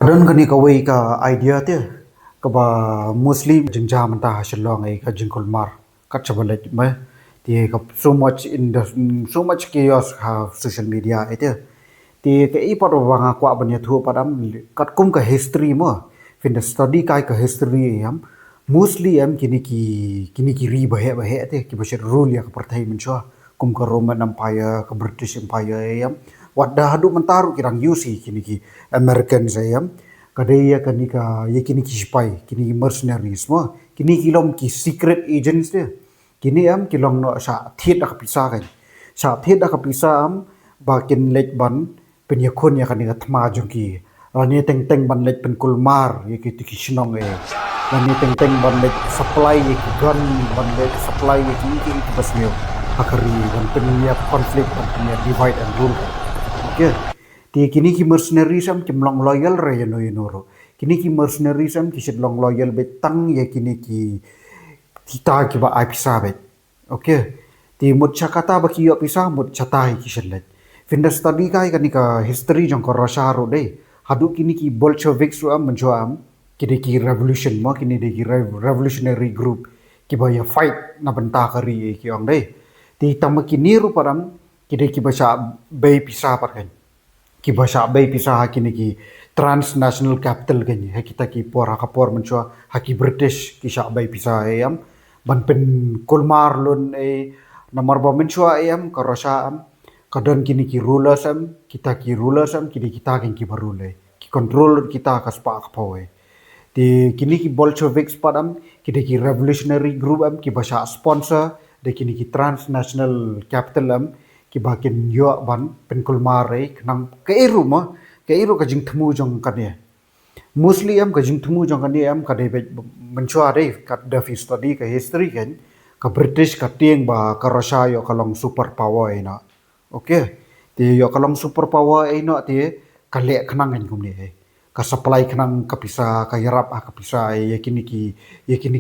Kadang kani kawai ka idea te kaba Muslim jengja mentah hasilong ai ka JINGKULMAR kat sabalet me ti ka so much chaos ha social media ite ti ke I pat wanga kwa banya thu padam kat kum ka history mo fin the study kai ka history yam mostly am kini ki ri bahe te ki basher rule ya ka parthai mencho kum ka Roman Empire ka British Empire yam wadda hadu mentaru kirang yusi kini ki Americans yam kadaya kanika ye kini ki spy kini ki mercenaries mo kini kilom ki secret agents de kini am kilong no sa thiet da kapisa kan sa thiet da kapisa am bakin lek ban penyakon ya kanika thma jongki rani teng teng ban lek pen kulmar ye ki ti kisnong rani teng teng ban lek supply ye ki gun ban lek supply ye ki basmio akari ban penya conflict ban penya divide and rule okay ti kini ki mercenaries am kimlong loyal re no inoro kini ki mercenaries am ki long loyal betang ye kini ki kita ki ba apisa bet okay ti mut chakata ba ki yo pisa mut chatai ki shellet finda study kai kanika history jong ko Russia ro de hadu kini ki bolsheviks ro am menjo am kini ki revolution mo kini de ki revolutionary group ki ba ya fight na benta kari ki ong de ti tamakini ro param kini ki ba sa bay pisa par kan ki bahasa bay pisah kini ki transnational capital kan he kita ki por hakapor menchua haki British ki sha bay pisah ayam ban pen kulmar lun namar ba menchua ayam ka Russia am kadon kini ki rulers am kita ki rulers am kini kita kan ki barule ki control kita ka spa kapoe ti kini ki Bolsheviks padam kini ki revolutionary group am ki bahasa sponsor de kini ki transnational capital am ki bakin yo ban pen kulmare nang keiru ma keiru ka jing thmu jong kane mostly am ka jing thmu jong kane am ka de menchua de ka da fi study ka history kan ka British ka tieng ba ka Russia yo ka long super power ina okay ti yo ka long super power ina ti ka le khnang en kum ni ka supply khnang ka pisa ka yarap ka pisa ye kini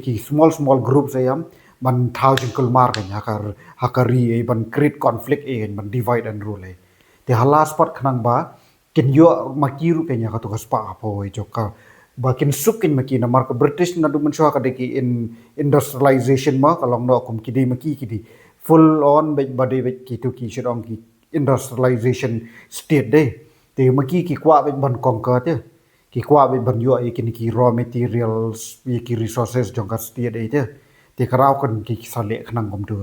ki small small groups ayam ban thau JINGKULMAR kan hakari ban create conflict ban divide and rule te halas pat khnang ba kin yo makiru kenya ka to kaspa apo joka ba kin sukin maki na marka British na du menchua ka de ki in industrialization ma kalong no kum kidi maki full on ba de ki to ki shirong ki industrialization state de te maki ki kwa ban conquer te ki kwa ban yo ki raw materials ki resources jongka state de ti karau kan ki sale khnang gom tu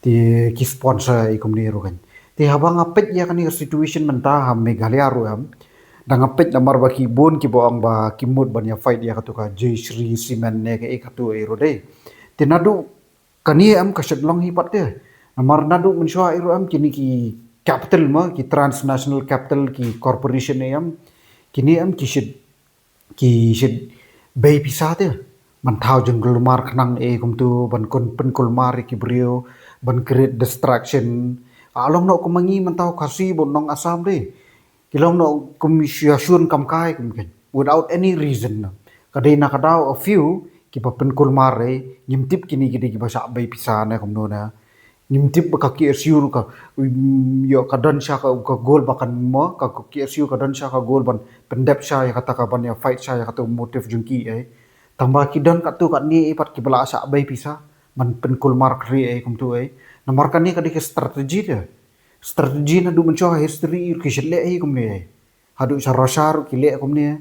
ti ki sponsor I kum ni ro kan ti habang apet ya kan situation menta ham Meghalaya ro am dang apet namar ba ki bon ki boang ba ki mut ban ya fight ya katu ka Jay Shri Simen ne ke katu ro de ti nadu kani am ka long hi pat de namar nadu menshwa ro am kini ki capital ma ki transnational capital ki corporation am kini am ki shid bay pisate ban thau JINGKULMAR khnang kum tu ban kon pen kulmar ki brio ban create distraction along no kumangi man tau khasi bon nong asam de kilong no kum syun kam kai kum ken without any reason kadai na kadau a few ki pa pen kulmar nyimtip kini ki basa bay pisana kum no na nyimtip ka ki syur ka yo kadan sha ka gol bakan mo ka ki syur kadan sha ka gol ban pendep sha ya kata ka ban ya fight sha ya kata motive jungki tambah kidan kat tu kat ni ipat ki bala asa bay pisa man pen kulmar kri kum tu namar kan ni kadik strategi dia strategi na du mencoba history ki shele kum ni hadu sa rashar ki le kum ni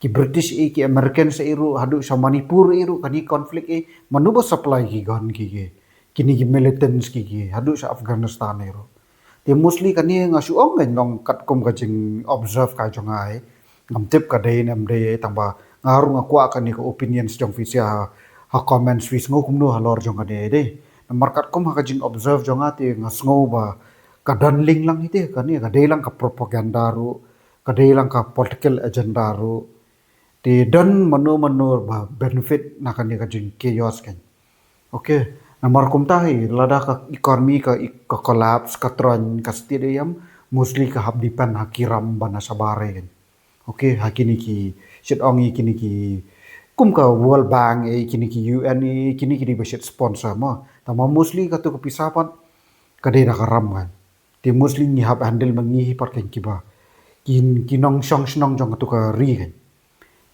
ki British ki American sa iru hadu sa Manipur iru kani conflict manubo supply ki gun ki kini ki militants ki hadu sa Afghanistan iru ti mostly kani ngasu ong ngong kat kum ka jing observe ka jongai ngam tip ka dei nam dei tamba ngaru ngakwa kani ko opinions jong fisia ha comments wis ngokum no halor jong ade de markat kom ha jing observe jong ate ngasngo ba kadan ling lang ite kani ka de lang ka propaganda ru ka de lang ka political agenda ru ti dan mano ba benefit na kani ka jing chaos kan okay namar kum tahi lada ka economy ka collapse ka tron ka stadium mostly ka hab dipan hakiram bana sabare kan okay hakini ki shit ongi kini ki kum ka World Bank kini ki UN kini ki di basit sponsor mo tama mostly ka tu ka pisapan ka de na karam kan ti mostly ni hab handle mangi par ken ki ba kinong shong shnong jong tu ka ri kan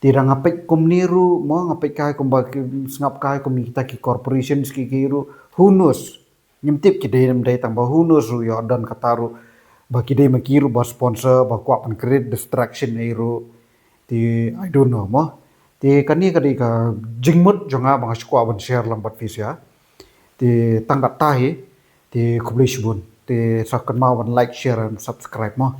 tira ngapet kom niru mo ngapet kai kom ba ngap kai kom kita ki corporation ki kiru who knows nyimtip ki dei nam dei tang ba who knows ru yo don kataru ba ki dei makiru ba sponsor ba kwa pan create distraction ei ru ti I don't know mo ti kani kadi ka jingmut jonga bang skwa ban share lam bat fisya ti tangkat tahi ti kublish bun ti sakkan mau ban like share and subscribe mo